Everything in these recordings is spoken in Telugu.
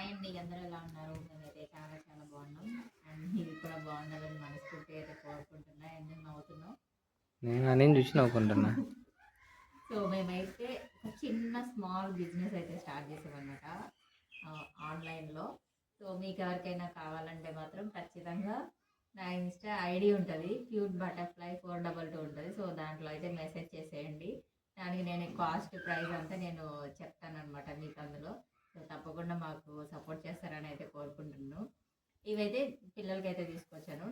హాయ్ అండి, అందరూ ఎలా ఉన్నారు? మేమైతే చాలా చాలా బాగున్నాం. అండ్ మీరు కూడా బాగుండాలని మనస్ఫూర్తిగా అయితే కోరుకుంటున్నా. ఎందుకు నవ్వుతున్నాం? నేను నేను చూసి నవ్వుకుంటున్నా. సో మేమైతే ఒక చిన్న స్మాల్ బిజినెస్ అయితే స్టార్ట్ చేసామన్నమాట ఆన్లైన్లో. సో మీకు ఎవరికైనా కావాలంటే మాత్రం ఖచ్చితంగా నా ఇన్స్టా ఐడి ఉంటుంది, క్యూట్ బటర్ఫ్లై 422 ఉంటుంది. సో దాంట్లో అయితే మెసేజ్ చేసేయండి. దానికి నేను కాస్ట్ ప్రైస్ అంతా నేను చెప్తానమాట మీకు అందులో. సో తప్పకుండా మాకు సపోర్ట్ చేస్తారని అయితే కోరుకుంటున్నాను. ఇవైతే పిల్లలకైతే తీసుకొచ్చాను,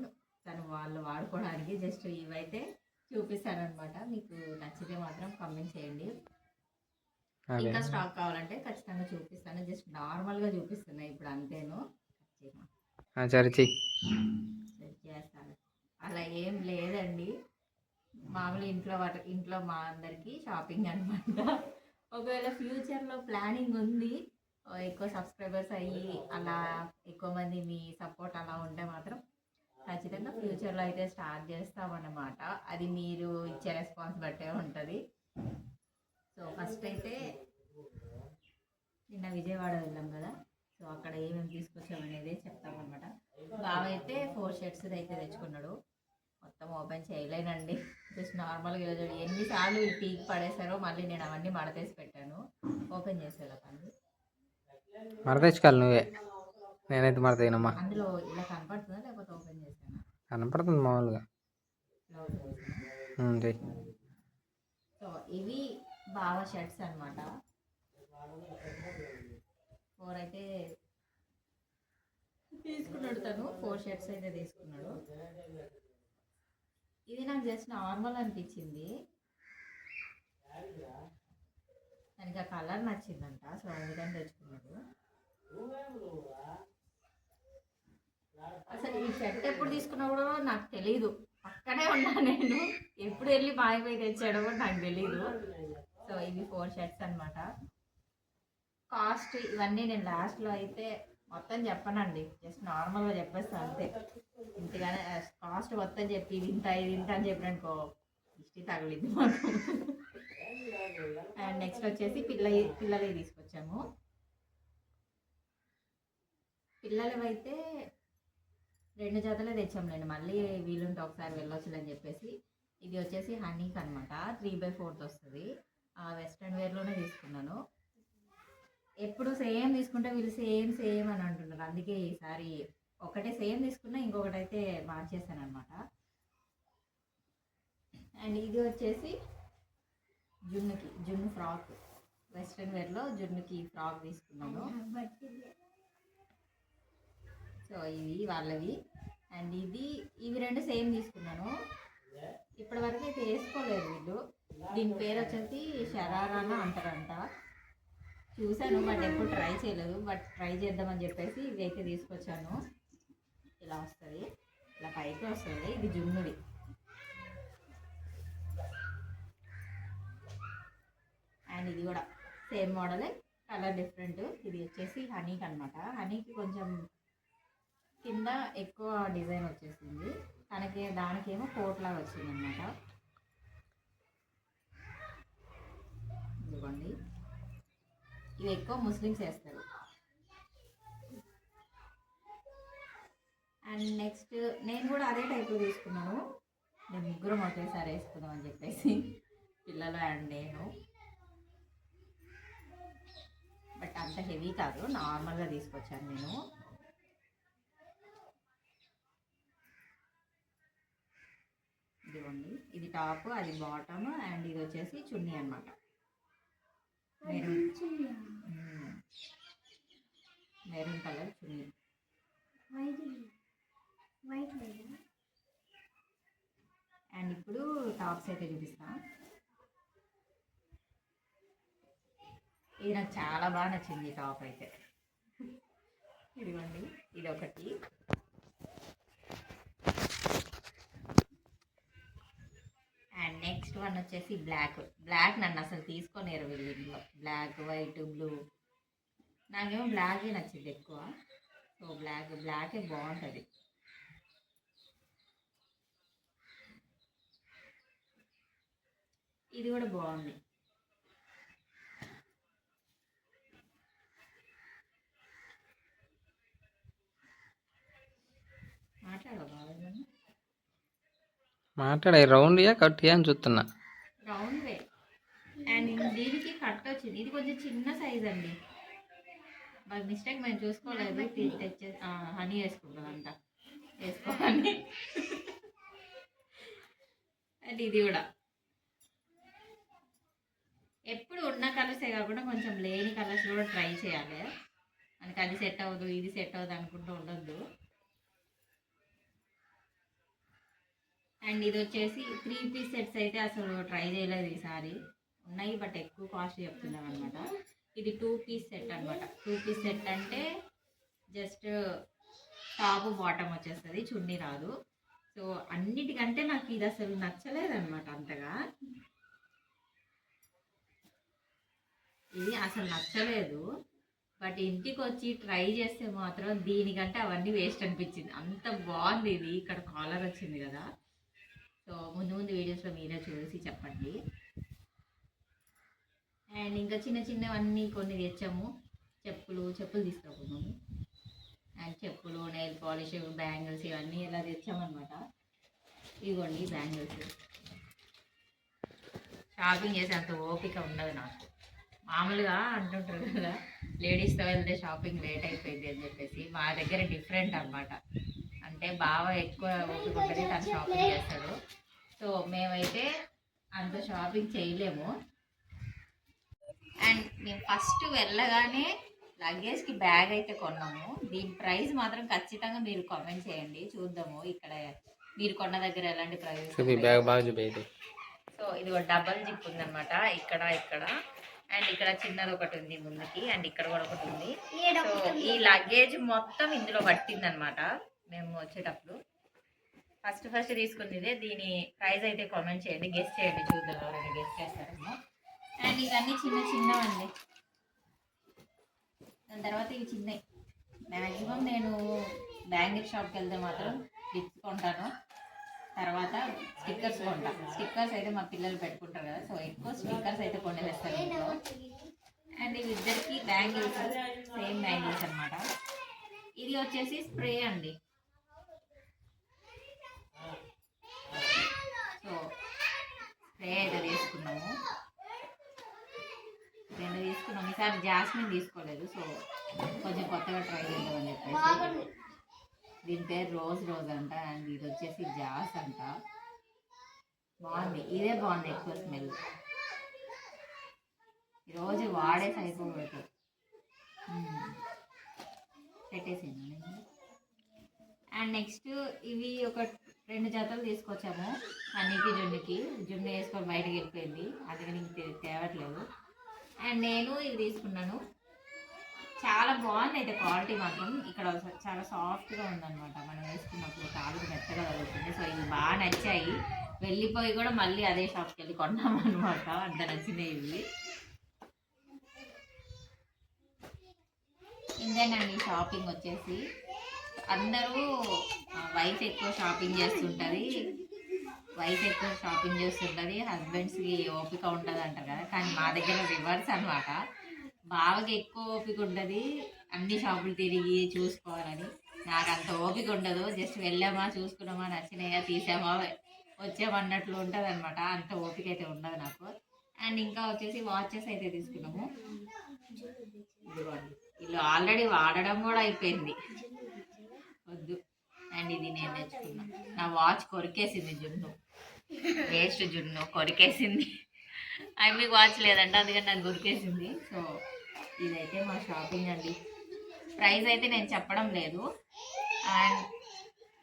తను వాళ్ళు వాడుకోవడానికి. జస్ట్ ఇవైతే చూపిస్తానమాట. మీకు నచ్చితే మాత్రం కామెంట్ చేయండి. ఇంకా స్టాక్ కావాలంటే ఖచ్చితంగా చూపిస్తాను. జస్ట్ నార్మల్గా చూపిస్తున్నా ఇప్పుడు, అంతేను. చేస్తాను, అలా ఏం లేదండి. మామూలు ఇంట్లో మా అందరికి షాపింగ్ అనమాట. ఒకవేళ ఫ్యూచర్లో ప్లానింగ్ ఉంది, ఎక్కువ సబ్స్క్రైబర్స్ అయ్యి అలా ఎక్కువ మంది మీ సపోర్ట్ అలా ఉంటే మాత్రం ఖచ్చితంగా ఫ్యూచర్లో అయితే స్టార్ట్ చేస్తామన్నమాట. అది మీరు ఇచ్చే రెస్పాన్స్ బట్టే ఉంటుంది. సో ఫస్ట్ అయితే నిన్న విజయవాడ వెళ్ళాం కదా, సో అక్కడ ఏమేమి తీసుకొచ్చామనేది చెప్తామన్నమాట. బావ అయితే 4 షర్ట్స్ అయితే తెచ్చుకున్నాడు. మొత్తం ఓపెన్ చేయలేనండి, జస్ట్ నార్మల్గా ఈరోజు ఎన్నిసార్లు ఈ పీక్ పడేశారో మళ్ళీ నేను అవన్నీ మడతేసి పెట్టాను. ఓపెన్ చేసేలా పని మరదచ్చుకోవాలి నువ్వే, నేనైతే మరదయినమ్మా. అందులో ఇలా కనపడుతుందా లేకపోతే ఓపెన్ చేశాను? కనపడుతుంది మామూలుగా. సో ఇవి బాగా షర్ట్స్ అనమాట. 4 అయితే తీసుకున్నాడు తను, 4 షర్ట్స్ అయితే తీసుకున్నాడు. ఇది నాకు జస్ట్ నార్మల్ అనిపించింది, దానికి ఆ కలర్ నచ్చిందంట. సో అందుకని తెచ్చుకున్నాడు. అసలు ఈ షర్ట్ ఎప్పుడు తీసుకున్నా కూడా నాకు తెలీదు, పక్కనే ఉన్నా నేను. ఎప్పుడు వెళ్ళి మాయపోయి తెచ్చాడో కూడా నాకు తెలీదు. సో ఇవి 4 షర్ట్స్ అనమాట. కాస్ట్ ఇవన్నీ నేను లాస్ట్లో అయితే మొత్తం చెప్పనండి, జస్ట్ నార్మల్గా చెప్పేస్తాను అంతే. ఇంతగానే కాస్ట్ మొత్తం చెప్పి ఇది ఇంత అని చెప్పిననుకో దిష్టి తగిలింది మాకు. అండ్ నెక్స్ట్ వచ్చేసి పిల్లలవి తీసుకొచ్చాము. పిల్లలవైతే 2 జతలే తెచ్చాము. నేను మళ్ళీ వీలుంటే ఒకసారి వెళ్ళొచ్చులని చెప్పేసి. ఇది వచ్చేసి హనీక్ అనమాట, 3/4 వస్తుంది. వెస్ట్రన్ వేర్లోనే తీసుకున్నాను. ఎప్పుడు సేమ్ తీసుకుంటే వీళ్ళు సేమ్ అని అంటున్నారు, అందుకే ఈసారి ఒకటే సేమ్ తీసుకున్నా, ఇంకొకటి అయితే మార్చేసాను అనమాట. అండ్ ఇది వచ్చేసి జున్ను ఫ్రాక్, వెస్ట్రన్ వేర్లో జున్నుకి ఫ్రాక్ తీసుకున్నాను. సో ఇవి వాళ్ళవి. అండ్ ఇవి 2 సేమ్ తీసుకున్నాను. ఇప్పటి వరకు అయితే వేసుకోలేదు వీళ్ళు. దీని పేరు వచ్చేసి షరారానా అంటారంట. చూశాను బట్ ఎప్పుడు ట్రై చేయలేదు, బట్ ట్రై చేద్దామని చెప్పేసి ఇవి అయితే తీసుకొచ్చాను. ఇలా వస్తుంది, ఇలా పైకి వస్తుంది. ఇది జున్నుడి. అండ్ ఇది కూడా సేమ్ మోడలే, కలర్ డిఫరెంట్. ఇది వచ్చేసి హనీకి అనమాట. హనీకి కొంచెం కింద ఎక్కువ డిజైన్ వచ్చేసింది, దానికేమో కోట్ లాగా వచ్చింది అనమాట. ఇదిగోండి, ఇవి ఎక్కువ ముస్లిమ్స్ వేస్తారు. అండ్ నెక్స్ట్ నేను కూడా అదే టైప్లో తీసుకున్నాను. నేను ముగ్గురం ఒకేసారి వేసుకుందాం అని చెప్పేసి, పిల్లలు అండ్ నేను. బట్ అంత హెవీ కాదు, నార్మల్గా తీసుకొచ్చాను నేను. ఇదిగోండి, ఇది టాప్, అది బాటమ్, అండ్ ఇది వచ్చేసి చున్నీ అనమాట. Maroon colour chunni. అండ్ ఇప్పుడు టాప్స్ అయితే చూపిస్తా. ఇది నాకు చాలా బాగా నచ్చింది ఈ టాప్ అయితే. ఇదిగోండి, ఇది ఒకటి. అండ్ నెక్స్ట్ వన్ వచ్చేసి బ్లాక్ నన్ను అసలు తీసుకోలేరు వీళ్ళు ఇంట్లో. Black, white, blue. నాకేమో బ్లాకే నచ్చింది ఎక్కువ. సో బ్లాకే బాగుంటుంది. ఇది కూడా బాగుంది. మాట్లాడే రౌండ్యా కట్టియా అని చూస్తున్నా. Round way. అండ్ దీనికి కట్ వచ్చింది. ఇది కొంచెం చిన్న సైజ్ అండి. మాకు మిస్టేక్ మేము చూసుకోలేదు. తెచ్చే హనీ వేసుకుంటుందంట, వేసుకోవాలి. అండ్ ఇది కూడా ఎప్పుడు ఉన్న కలర్సే కాకుండా కొంచెం లేని కలర్స్ కూడా ట్రై చేయాలి. మనకి అది సెట్ అవ్వదు, ఇది సెట్ అవ్వదు అనుకుంటూ ఉండొద్దు. అండ్ ఇది వచ్చేసి 3 పీస్ సెట్స్ అయితే అసలు ట్రై చేయలేదు ఈసారి. ఉన్నాయి బట్ ఎక్కువ కాస్ట్ చెప్తున్నాం అనమాట. ఇది 2 పీస్ సెట్ అనమాట. 2 పీస్ సెట్ అంటే జస్ట్ టాప్ బాటమ్ వచ్చేస్తుంది, చున్నీ రాదు. సో అన్నిటికంటే నాకు ఇది అసలు నచ్చలేదన్నమాట అంతగా. ఇది అసలు నచ్చలేదు. బట్ ఇంటికి వచ్చి ట్రై చేస్తే మాత్రం దీనికంటే అవన్నీ వేస్ట్ అనిపించింది. అంత బాగుంది ఇది. ఇక్కడ కాలర్ వచ్చింది కదా. సో ముందు ముందు వీడియోస్లో మీరే చూసి చెప్పండి. అండ్ ఇంకా చిన్న చిన్నవన్నీ కొన్ని తెచ్చాము. చెప్పులు తీసుకున్నాము. అండ్ చెప్పులు, నెయిల్ పాలిష్, బ్యాంగిల్స్ ఇవన్నీ ఇలా తెచ్చామన్నమాట. ఇదిగోండి బ్యాంగిల్స్. షాపింగ్ చేసేంత ఓపిక ఉండదు నాకు. మామూలుగా అంటుంటారు కదా, లేడీస్తో వెళ్తే షాపింగ్ లేట్ అయిపోయింది అని చెప్పేసి. మా దగ్గర డిఫరెంట్ అనమాట. అంటే బావ ఎక్కువ ఓపిక ఉంటుంది, తను షాపింగ్ చేస్తాడు. సో మేమైతే అంత షాపింగ్ చేయలేము. అండ్ మేము ఫస్ట్ వెళ్ళగానే లగేజ్కి బ్యాగ్ అయితే కొన్నాము. దీని ప్రైస్ మాత్రం ఖచ్చితంగా మీరు కామెంట్ చేయండి, చూద్దాము ఇక్కడ మీరు కొన్న దగ్గర ఎలాంటి ప్రైస్. సో ఇది ఒక డబల్ జిప్ ఉందన్నమాట. ఇక్కడ అండ్ ఇక్కడ చిన్నది ఒకటి ఉంది ముందుకి, అండ్ ఇక్కడ కూడా ఒకటి ఉంది. సో ఈ లగేజ్ మొత్తం ఇందులో పట్టిందనమాట మేము వచ్చేటప్పుడు. ఫస్ట్ తీసుకుంది ఇదే. దీని ప్రైస్ అయితే కామెంట్ చేయండి, గెస్ట్ చేయండి, చూద్దాం ఎవరైనా గెస్ట్ చేస్తారేమో. అండ్ ఇవన్నీ చిన్నవండి. దాని తర్వాత ఇవి చిన్నవి. మ్యాక్సిమం నేను బ్యాంగిల్ షాప్కి వెళ్తే మాత్రం గిఫ్ట్స్ కొంటాను, తర్వాత స్టిక్కర్స్ కొంటా. స్టిక్కర్స్ అయితే మా పిల్లలు పెట్టుకుంటారు కదా, సో ఎక్కువ స్టిక్కర్స్ అయితే కొనేస్తాను ఇంట్లో. అండ్ ఇవి ఇద్దరికి బ్యాంగిల్స్, సేమ్ బ్యాంగిల్స్ అనమాట. ఇది వచ్చేసి స్ప్రే అండి. సో స్ప్రే అయితే తీసుకున్నాము. ఈసారి జాస్మిన్ తీసుకోలేదు. సో కొంచెం కొత్తగా ట్రై చేద్దామని చెప్పేసి. దీని పేరు రోజ్ అంట. అండ్ ఇది వచ్చేసి జాస్ అంట. బాగుంది, ఇదే బాగుంది ఎక్కువ స్మెల్. ఈరోజు వాడేసి అయిపోతుంది. పెట్టేసింది. అండ్ నెక్స్ట్ ఇవి ఒక 2 జతలు తీసుకొచ్చాము. హనీకి, జున్ను వేసుకొని బయటకు వెళ్ళిపోయింది, అందుకని ఇంక తేవట్లేదు. అండ్ నేను ఇవి తీసుకున్నాను. చాలా బాగుంది అయితే క్వాలిటీ మాత్రం. ఇక్కడ చాలా సాఫ్ట్గా ఉందన్నమాట. మనం వేసుకున్నప్పుడు కాలుకి మెత్తగా తగులుతుంది. సో ఇవి బాగా నచ్చాయి. వెళ్ళిపోయి కూడా మళ్ళీ అదే షాప్కి వెళ్ళి కొన్నాం అనమాట, అంత నచ్చినాయి ఇవి. ఇంతేనండి షాపింగ్ వచ్చేసి. అందరూ వైఫ్ ఎక్కువ షాపింగ్ చేస్తుంటుంది, హస్బెండ్స్కి ఓపిక ఉంటుంది అంటారు కదా. కానీ మా దగ్గర రివర్స్ అనమాట. బావకి ఎక్కువ ఓపిక ఉంటుంది అన్ని షాపులు తిరిగి చూసుకోవాలని. నాకు అంత ఓపిక ఉండదు. జస్ట్ వెళ్ళామా, చూసుకున్నామా, నచ్చినాయా, తీసామా, వచ్చామన్నట్లు ఉంటుంది అనమాట. అంత ఓపిక అయితే ఉండదు నాకు. అండ్ ఇంకా వచ్చేసి వాచెస్ అయితే తీసుకున్నాము. ఇదిగోండి, వీళ్ళు ఆల్రెడీ వాడడం కూడా అయిపోయింది, వద్దు. అండ్ ఇది నేను తెచ్చుకున్నా. నా వాచ్ కొరికేసింది జున్ను, వేస్ట్ జున్ను కొరికేసింది. అవి మీకు వాచ్ లేదంట, అందుకని నాకు కొరికేసింది. సో ఇదైతే మా షాపింగ్ అండి. ప్రైస్ అయితే నేను చెప్పడం లేదు. అండ్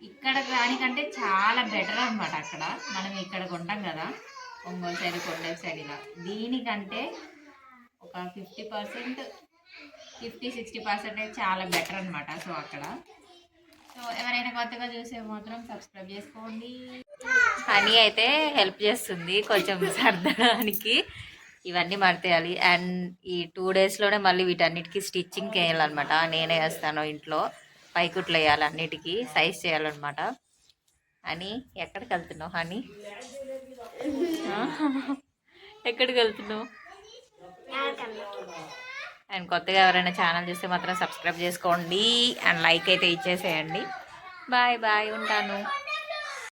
ఇక్కడ దానికంటే చాలా బెటర్ అనమాట. అక్కడ మనం ఇక్కడ కొంటాం కదా, ఒంగోలు సైడ్, కొండల సైడ్, ఇలా దీనికంటే ఒక 50-60% చాలా బెటర్ అనమాట. సో అక్కడ సో ఎవరైనా కొత్తగా చూసే మాత్రం సబ్స్క్రైబ్ చేసుకోండి. హనీ అయితే హెల్ప్ చేస్తుంది కొంచెం సర్దడానికి. ఇవన్నీ మడతేయాలి. అండ్ ఈ 2 డేస్లోనే మళ్ళీ వీటన్నిటికీ స్టిచ్చింగ్ వేయాలన్నమాట. నేనే వేస్తాను ఇంట్లో. పైకుట్లు వేయాలి, అన్నిటికీ సైజ్ చేయాలన్నమాట. హనీ ఎక్కడికి వెళ్తున్నావు? హనీ ఎక్కడికి వెళ్తున్నావు? అండ్ కొత్తగా ఎవరైనా ఛానల్ చూస్తే మాత్రం సబ్స్క్రైబ్ చేసుకోండి. అండ్ లైక్ అయితే ఇచ్చేసేయండి. బాయ్ ఉంటాను.